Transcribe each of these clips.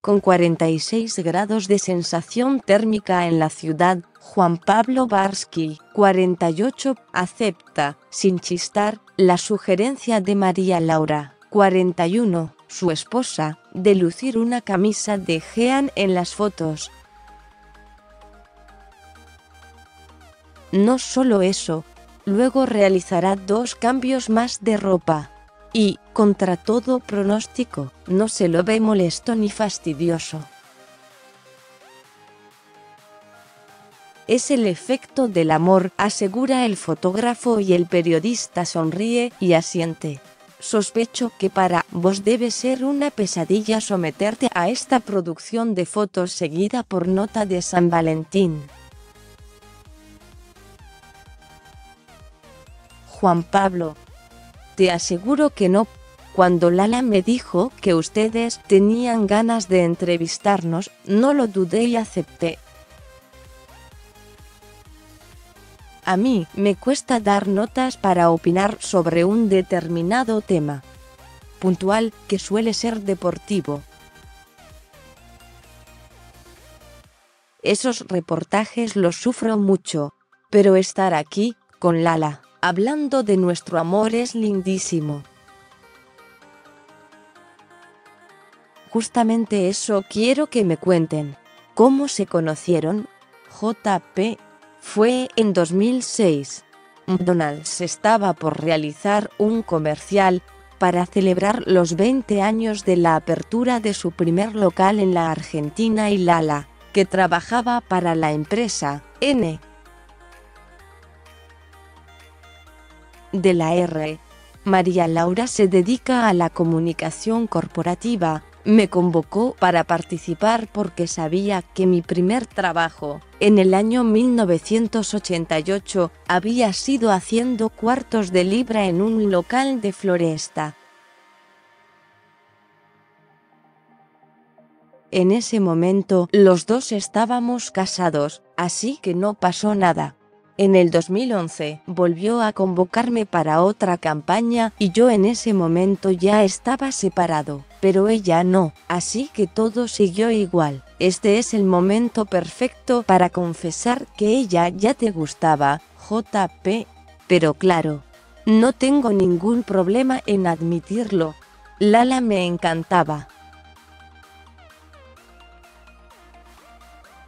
con 46 grados de sensación térmica en la ciudad. Juan Pablo Barsky, 48, acepta, sin chistar, la sugerencia de María Laura, 41, su esposa, de lucir una camisa de Jean en las fotos. No solo eso, luego realizará 2 cambios más de ropa. Y, contra todo pronóstico, no se lo ve molesto ni fastidioso. Es el efecto del amor, asegura el fotógrafo, y el periodista sonríe y asiente. Sospecho que para vos debe ser una pesadilla someterte a esta producción de fotos seguida por nota de San Valentín. Juan Pablo: te aseguro que no. Cuando Lala me dijo que ustedes tenían ganas de entrevistarnos, no lo dudé y acepté. A mí me cuesta dar notas para opinar sobre un determinado tema puntual, que suele ser deportivo. Esos reportajes los sufro mucho, pero estar aquí, con Lala, hablando de nuestro amor es lindísimo. Justamente eso quiero que me cuenten. ¿Cómo se conocieron? JP: fue en 2006. McDonald's estaba por realizar un comercial para celebrar los 20 años de la apertura de su primer local en la Argentina, y Lala, que trabajaba para la empresa N de la R. María Laura se dedica a la comunicación corporativa. Me convocó para participar porque sabía que mi primer trabajo, en el año 1988, había sido haciendo cuartos de libra en un local de Floresta. En ese momento los dos estábamos casados, así que no pasó nada. En el 2011 volvió a convocarme para otra campaña y yo en ese momento ya estaba separado, pero ella no, así que todo siguió igual. Este es el momento perfecto para confesar que ella ya te gustaba, JP. Pero claro, no tengo ningún problema en admitirlo. Lala me encantaba.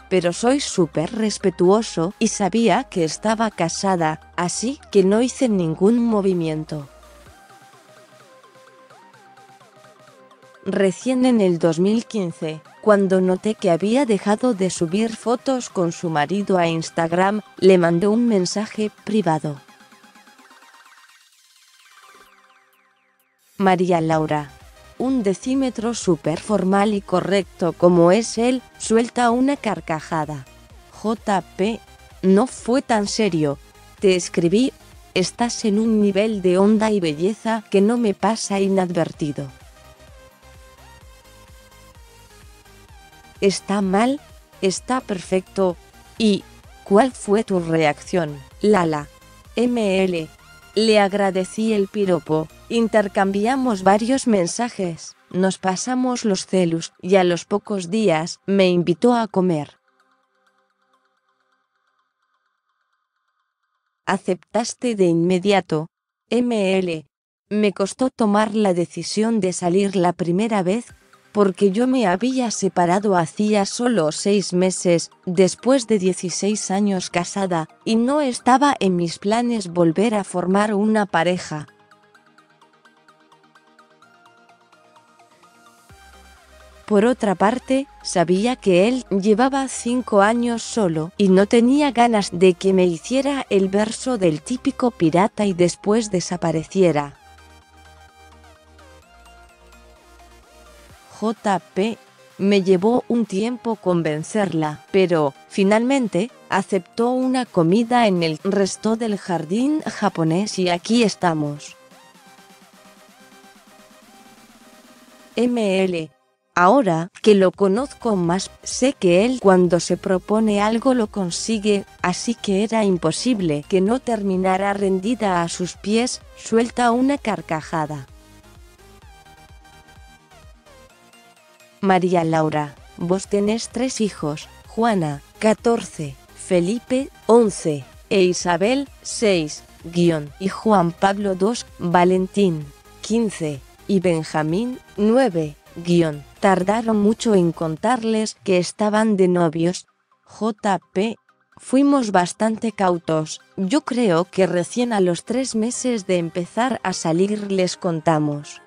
Pero soy súper respetuoso y sabía que estaba casada, así que no hice ningún movimiento. Recién en el 2015, cuando noté que había dejado de subir fotos con su marido a Instagram, le mandé un mensaje privado. María Laura. Un decímetro súper formal y correcto como es él, suelta una carcajada. JP: no fue tan serio. Te escribí. Estás en un nivel de onda y belleza que no me pasa inadvertido. ¿Está mal? Está perfecto. ¿Y cuál fue tu reacción, Lala? ML. Le agradecí el piropo, intercambiamos varios mensajes, nos pasamos los celus y a los pocos días me invitó a comer. ¿Aceptaste de inmediato? ML. Me costó tomar la decisión de salir la primera vez, porque yo me había separado hacía solo 6 meses, después de 16 años casada, y no estaba en mis planes volver a formar una pareja. Por otra parte, sabía que él llevaba 5 años solo y no tenía ganas de que me hiciera el verso del típico pirata y después desapareciera. JP: me llevó un tiempo convencerla, pero, finalmente, aceptó una comida en el resto del jardín japonés y aquí estamos. ML. Ahora que lo conozco más, sé que él cuando se propone algo lo consigue, así que era imposible que no terminara rendida a sus pies, suelta una carcajada. María Laura, vos tenés 3 hijos, Juana, 14, Felipe, 11, e Isabel, 6, y Juan Pablo 2, Valentín, 15, y Benjamín, 9, tardaron mucho en contarles que estaban de novios. JP, fuimos bastante cautos, yo creo que recién a los 3 meses de empezar a salir les contamos.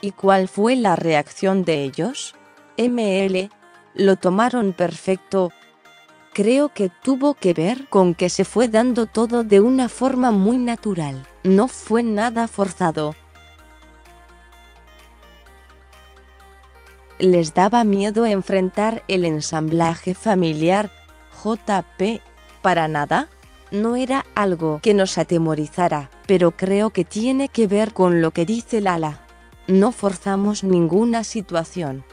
¿Y cuál fue la reacción de ellos? ML, lo tomaron perfecto. Creo que tuvo que ver con que se fue dando todo de una forma muy natural, no fue nada forzado. ¿Les daba miedo enfrentar el ensamblaje familiar? JP, para nada. No era algo que nos atemorizara, pero creo que tiene que ver con lo que dice Lala. No forzamos ninguna situación.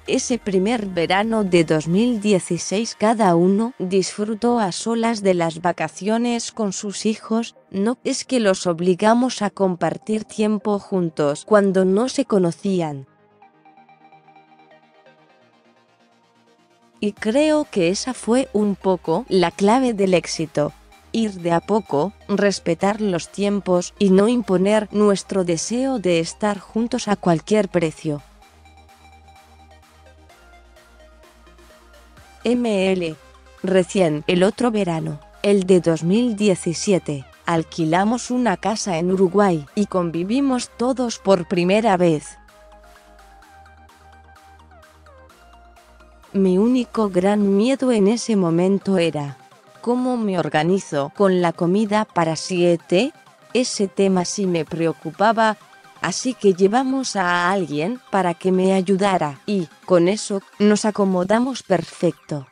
Ese primer verano de 2016 cada uno disfrutó a solas de las vacaciones con sus hijos, no es que los obligamos a compartir tiempo juntos cuando no se conocían. Y creo que esa fue un poco la clave del éxito. Ir de a poco, respetar los tiempos y no imponer nuestro deseo de estar juntos a cualquier precio. ML. Recién el otro verano, el de 2017, alquilamos una casa en Uruguay y convivimos todos por primera vez. Mi único gran miedo en ese momento era ¿cómo me organizo con la comida para 7? Ese tema sí me preocupaba, así que llevamos a alguien para que me ayudara y, con eso, nos acomodamos perfecto.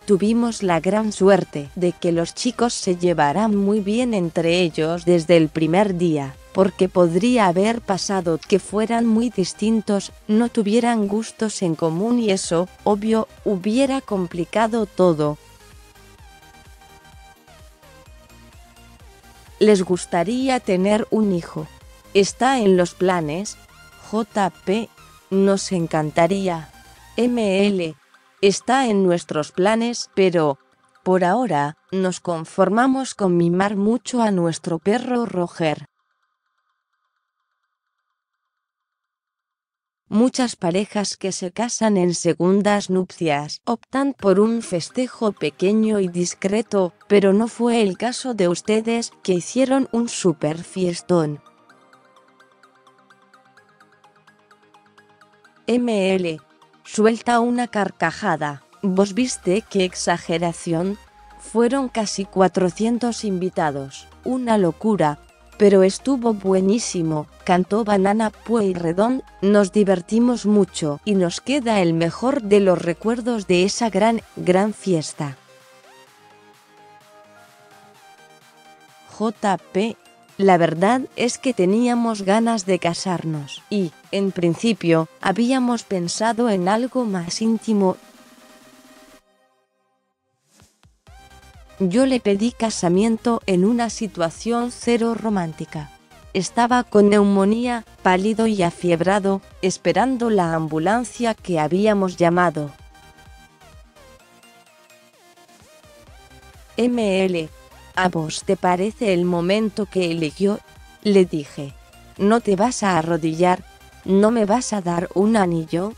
Tuvimos la gran suerte de que los chicos se llevaran muy bien entre ellos desde el primer día, porque podría haber pasado que fueran muy distintos, no tuvieran gustos en común y eso, obvio, hubiera complicado todo. ¿Les gustaría tener un hijo? ¿Está en los planes? JP, nos encantaría. ML, está en nuestros planes, pero, por ahora, nos conformamos con mimar mucho a nuestro perro Roger. Muchas parejas que se casan en segundas nupcias optan por un festejo pequeño y discreto, pero no fue el caso de ustedes, que hicieron un super fiestón. ML, suelta una carcajada. ¿Vos viste qué exageración? Fueron casi 400 invitados, una locura. Pero estuvo buenísimo, cantó Banana Pueyrredón, nos divertimos mucho y nos queda el mejor de los recuerdos de esa gran fiesta. JP, la verdad es que teníamos ganas de casarnos y, en principio, habíamos pensado en algo más íntimo. Yo le pedí casamiento en una situación cero romántica. Estaba con neumonía, pálido y afiebrado, esperando la ambulancia que habíamos llamado. ML, ¿a vos te parece el momento que eligió? Le dije, ¿no te vas a arrodillar? ¿No me vas a dar un anillo?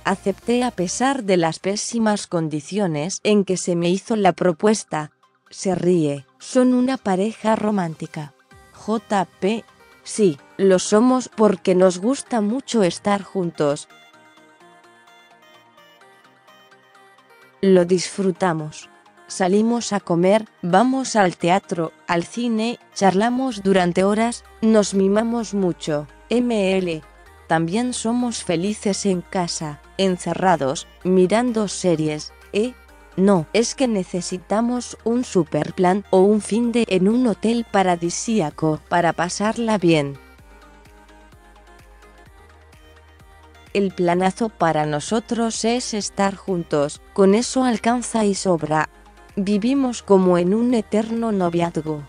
Acepté a pesar de las pésimas condiciones en que se me hizo la propuesta. Se ríe, son una pareja romántica. JP, sí, lo somos porque nos gusta mucho estar juntos. Lo disfrutamos. Salimos a comer, vamos al teatro, al cine, charlamos durante horas, nos mimamos mucho. ML. También somos felices en casa, encerrados, mirando series, No, es que necesitamos un super plan o un fin de en un hotel paradisíaco para pasarla bien. El planazo para nosotros es estar juntos, con eso alcanza y sobra. Vivimos como en un eterno noviazgo.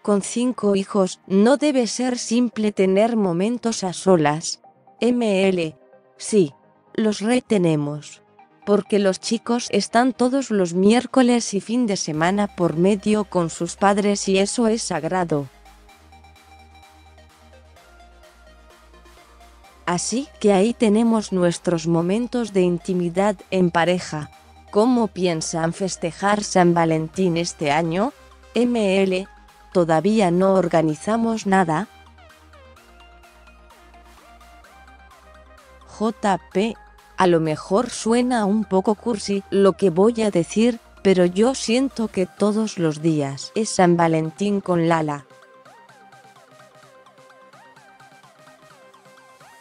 Con 5 hijos, no debe ser simple tener momentos a solas. ML. Sí, los retenemos. Porque los chicos están todos los miércoles y fin de semana por medio con sus padres y eso es sagrado. Así que ahí tenemos nuestros momentos de intimidad en pareja. ¿Cómo piensan festejar San Valentín este año? ML. ¿Todavía no organizamos nada? JP. A lo mejor suena un poco cursi lo que voy a decir, pero yo siento que todos los días es San Valentín con Lala.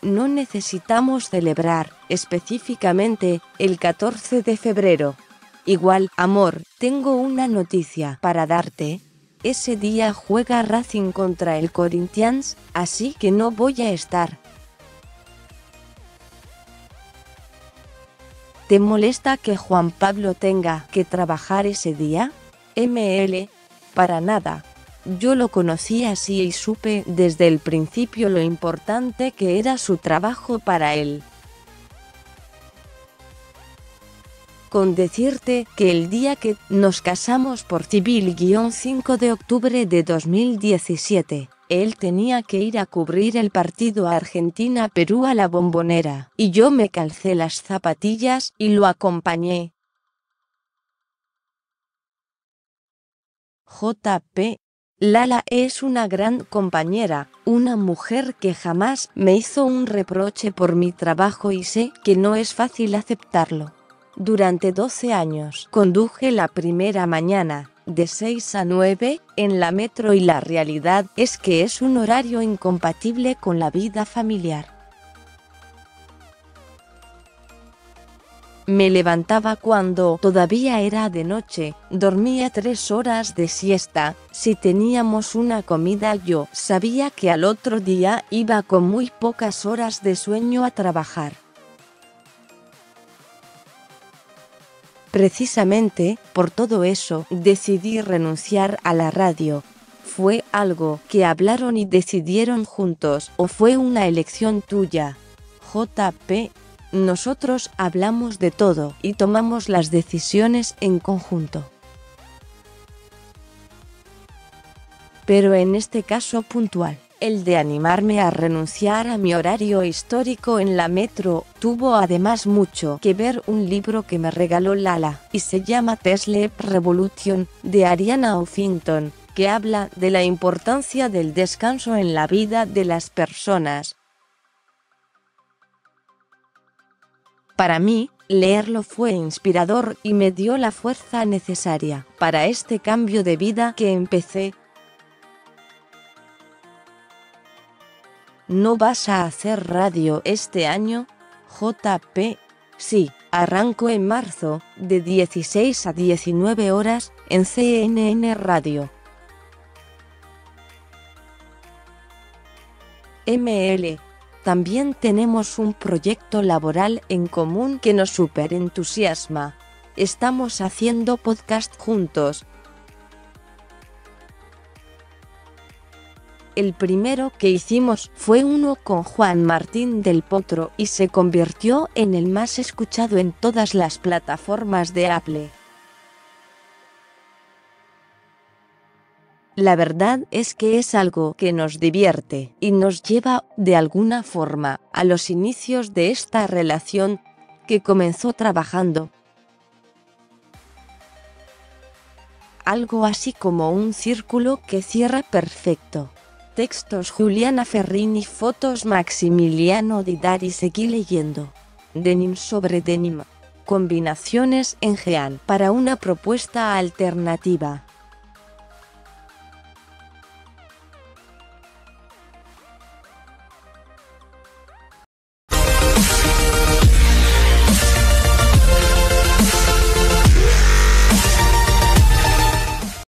No necesitamos celebrar, específicamente, el 14 de febrero. Igual, amor, tengo una noticia para darte. Ese día juega Racing contra el Corinthians, así que no voy a estar. ¿Te molesta que Juan Pablo tenga que trabajar ese día? ML. Para nada. Yo lo conocí así y supe desde el principio lo importante que era su trabajo para él. Con decirte que el día que nos casamos por civil-5 de octubre de 2017, él tenía que ir a cubrir el partido Argentina-Perú a la Bombonera, y yo me calcé las zapatillas y lo acompañé. JP. Lala es una gran compañera, una mujer que jamás me hizo un reproche por mi trabajo y sé que no es fácil aceptarlo. Durante 12 años conduje la primera mañana, de 6 a 9, en la metro y la realidad es que es un horario incompatible con la vida familiar. Me levantaba cuando todavía era de noche, dormía 3 horas de siesta, si teníamos una comida yo sabía que al otro día iba con muy pocas horas de sueño a trabajar. Precisamente, por todo eso, decidí renunciar a la radio. ¿Fue algo que hablaron y decidieron juntos o fue una elección tuya? JP. Nosotros hablamos de todo y tomamos las decisiones en conjunto. Pero en este caso puntual, el de animarme a renunciar a mi horario histórico en la metro, tuvo además mucho que ver un libro que me regaló Lala, y se llama The Sleep Revolution, de Arianna Huffington, que habla de la importancia del descanso en la vida de las personas. Para mí, leerlo fue inspirador y me dio la fuerza necesaria para este cambio de vida que empecé. ¿No vas a hacer radio este año? JP. Sí, arranco en marzo, de 16 a 19 horas, en CNN Radio. ML. También tenemos un proyecto laboral en común que nos superentusiasma. Estamos haciendo podcast juntos. El primero que hicimos fue uno con Juan Martín del Potro y se convirtió en el más escuchado en todas las plataformas de Apple. La verdad es que es algo que nos divierte y nos lleva, de alguna forma, a los inicios de esta relación que comenzó trabajando. Algo así como un círculo que cierra perfecto. Textos Juliana Ferrini, fotos Maximiliano Didari. Seguí leyendo. Denim sobre denim. Combinaciones en Jean para una propuesta alternativa.